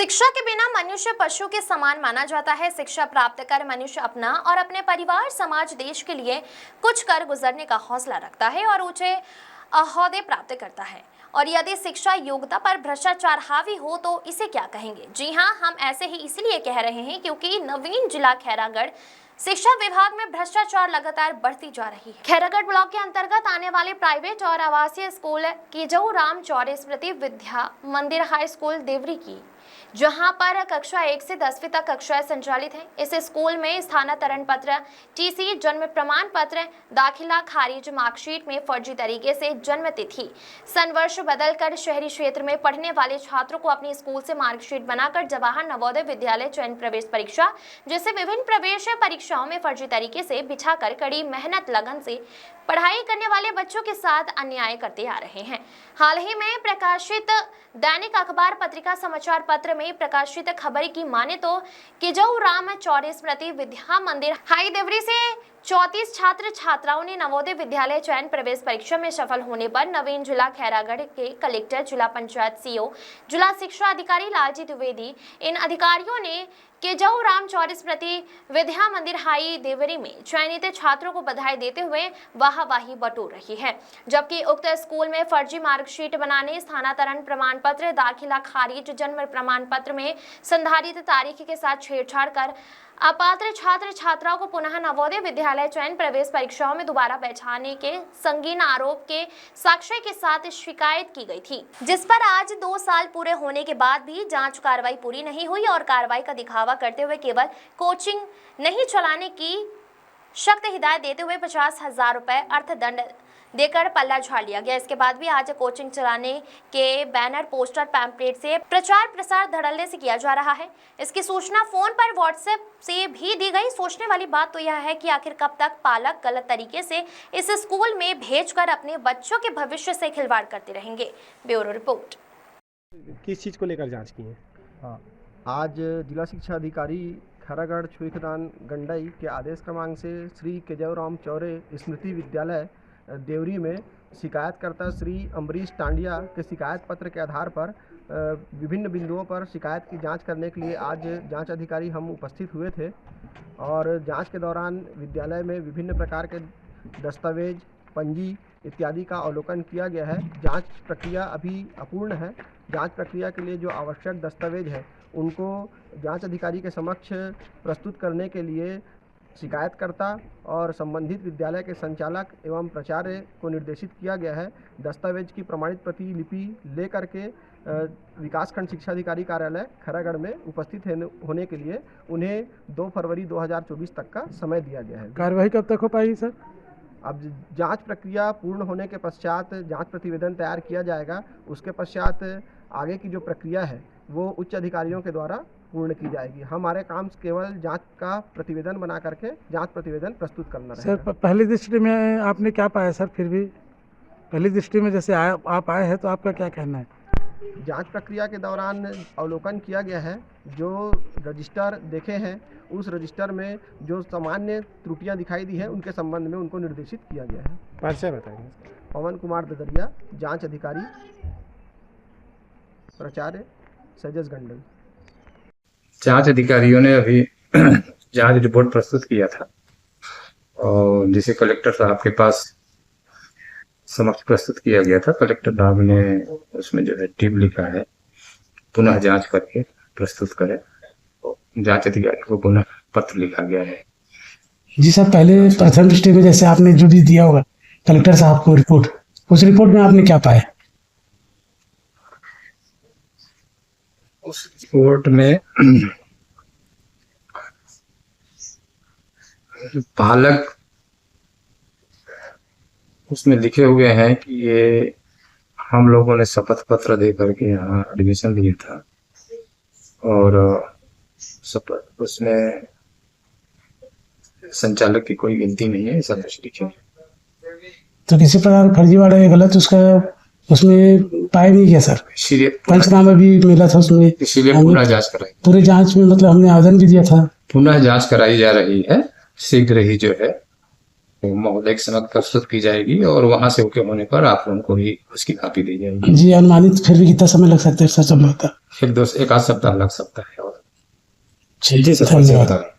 शिक्षा के बिना मनुष्य पशु के समान माना जाता है। शिक्षा प्राप्त कर मनुष्य अपना और अपने परिवार, समाज, देश के लिए कुछ कर गुजरने का हौसला रखता है और ऊंचे ओहदे प्राप्त करता है। और यदि शिक्षा योग्यता पर भ्रष्टाचार हावी हो तो इसे क्या कहेंगे? जी हाँ, हम ऐसे ही इसलिए कह रहे हैं क्योंकि नवीन जिला खैरागढ़ शिक्षा विभाग में भ्रष्टाचार लगातार बढ़ती जा रही है। खैरागढ़ ब्लॉक के अंतर्गत आने वाले प्राइवेट और आवासीय स्कूल कीजऊ राम चौरे स्मृति विद्या मंदिर हाई स्कूल देवरी की, जहां पर कक्षा 1 से 10वीं तक कक्षाएं संचालित हैं। इस स्कूल में स्थानांतरण पत्र, टीसी, जन्म प्रमाण पत्र, दाखिला खारिज, मार्कशीट में फर्जी तरीके से जन्म तिथि, संवर्ष बदलकर शहरी क्षेत्र में पढ़ने वाले छात्रों को अपनी स्कूल से मार्कशीट बनाकर जवाहर नवोदय विद्यालय चयन प्रवेश परीक्षा जैसे विभिन्न प्रवेश परीक्षाओं में फर्जी तरीके से बिठाकर कड़ी मेहनत लगन से पढ़ाई करने वाले बच्चों के साथ अन्याय करते आ रहे हैं। हाल ही में प्रकाशित दैनिक अखबार, पत्रिका, समाचार पत्र में प्रकाशित खबर की माने तो कीजऊ राम चौरे स्मृति विद्या मंदिर हाई देवरी से 34 छात्र छात्राओं ने नवोदय विद्यालय चयन प्रवेश परीक्षा में सफल होने पर नवीन जिला खैरागढ़ के कलेक्टर, जिला पंचायत सीओ, जिला शिक्षा अधिकारी लालजी द्विवेदी, इन अधिकारियों ने कीजऊ राम चौरे स्मृति विद्या मंदिर हाई देवरी में चयनित छात्रों को बधाई देते हुए वाहवाही बटोर रही है। जबकि उक्त स्कूल में फर्जी मार्कशीट बनाने, स्थानांतरण प्रमाण पत्र, दाखिला खारिज, जन्म प्रमाण पत्र में संधारित तारीख के साथ छेड़छाड़ कर अपात्र छात्र छात्राओं को पुनः नवोदय विद्यालय चयन प्रवेश परीक्षाओं में दोबारा बैठाने के संगीन आरोप के साक्ष्य के साथ शिकायत की गई थी, जिस पर आज 2 साल पूरे होने के बाद भी जांच कार्रवाई पूरी नहीं हुई और कार्रवाई का दिखावा करते हुए केवल कोचिंग नहीं चलाने की सख्त हिदायत देते हुए 50,000 रुपए अर्थदंड देकर पल्ला झाड़ लिया गया। इसके बाद भी आज कोचिंग चलाने के बैनर, पोस्टर, पैम्पलेट से प्रचार प्रसार धड़ल्ले से किया जा रहा है। इसकी सूचना फोन पर, व्हाट्सएप से भी दी गई। सोचने वाली बात तो यह है कि आखिर कब तक पालक गलत तरीके से इस स्कूल में भेजकर अपने बच्चों के भविष्य से खिलवाड़ करते रहेंगे। Bureau report. किस चीज़ को लेकर जांच की है? हाँ, आज जिला शिक्षा अधिकारी खैरागढ़ छुईखदान गंडई के आदेश क्रमांक से श्री कीजऊ राम चौरे स्मृति विद्यालय देवरी में शिकायतकर्ता श्री अम्बरीश टांडिया के शिकायत पत्र के आधार पर विभिन्न बिंदुओं पर शिकायत की जांच करने के लिए आज जांच अधिकारी हम उपस्थित हुए थे। और जांच के दौरान विद्यालय में विभिन्न प्रकार के दस्तावेज, पंजी इत्यादि का अवलोकन किया गया है। जांच प्रक्रिया अभी अपूर्ण है। जांच प्रक्रिया के लिए जो आवश्यक दस्तावेज है उनको जांच अधिकारी के समक्ष प्रस्तुत करने के लिए शिकायतकर्ता और संबंधित विद्यालय के संचालक एवं प्राचार्य को निर्देशित किया गया है। दस्तावेज की प्रमाणित प्रतिलिपि लेकर के विकासखंड शिक्षा अधिकारी कार्यालय खैरागढ़ में उपस्थित होने के लिए उन्हें 2 फरवरी 2024 तक का समय दिया गया है। कार्रवाई कब तक हो पाएगी सर? अब जांच प्रक्रिया पूर्ण होने के पश्चात जांच प्रतिवेदन तैयार किया जाएगा। उसके पश्चात आगे की जो प्रक्रिया है वो उच्च अधिकारियों के द्वारा पूर्ण की जाएगी। हमारे काम केवल जांच का प्रतिवेदन बना करके जांच प्रतिवेदन प्रस्तुत करना रहेगा। सर, पहली दृष्टि में आपने क्या पाया सर? फिर भी पहली दृष्टि में जैसे आप आए हैं तो आपका क्या कहना है? जांच प्रक्रिया के दौरान अवलोकन किया गया है। जो रजिस्टर देखे हैं उस रजिस्टर में जो सामान्य त्रुटियां दिखाई दी है उनके संबंध में उनको निर्देशित किया गया है। परिचय बताएंगे। पवन कुमार ददरिया, जांच अधिकारी, प्राचार्य सजस गंडई। जांच अधिकारियों ने अभी जांच रिपोर्ट प्रस्तुत किया था और जिसे कलेक्टर साहब के पास समक्ष प्रस्तुत किया गया था। कलेक्टर साहब ने उसमें जो है टिप लिखा है पुनः जांच करके प्रस्तुत करें। जांच अधिकारी को पुनः पत्र लिखा गया है। जी सर, पहले प्रथम दृष्टि में जैसे आपने जो भी दिया होगा कलेक्टर साहब को रिपोर्ट, उस रिपोर्ट में आपने क्या पाया? उस रिपोर्ट में पालक उसमें लिखे हुए हैं कि ये हम लोगों ने शपथ पत्र दे करके यहाँ एडमिशन लिया था और शपथ उसमें संचालक की कोई गिनती नहीं है, ऐसा कुछ लिखे। तो किसी प्रकार फर्जीवाड़ा या गलत उसका उसमें पाया नहीं गया सर? पंचनामा भी मिला था उसमें, इसीलिए पुनः जांच कराई। पूरे जांच में मतलब हमने आवेदन भी दिया था। पुनः जांच कराई जा रही है। शीघ्र ही जो है तो महोदय के समक्ष प्रस्तुत की जाएगी और वहां से ओके होने पर आप लोगों को भी उसकी कॉपी दी जाएगी। जी अनुमानित फिर भी कितना समय लग सकता है सर संभवतः? एक आध सप्ताह लग सकता है। और जी सर धन्यवाद। बता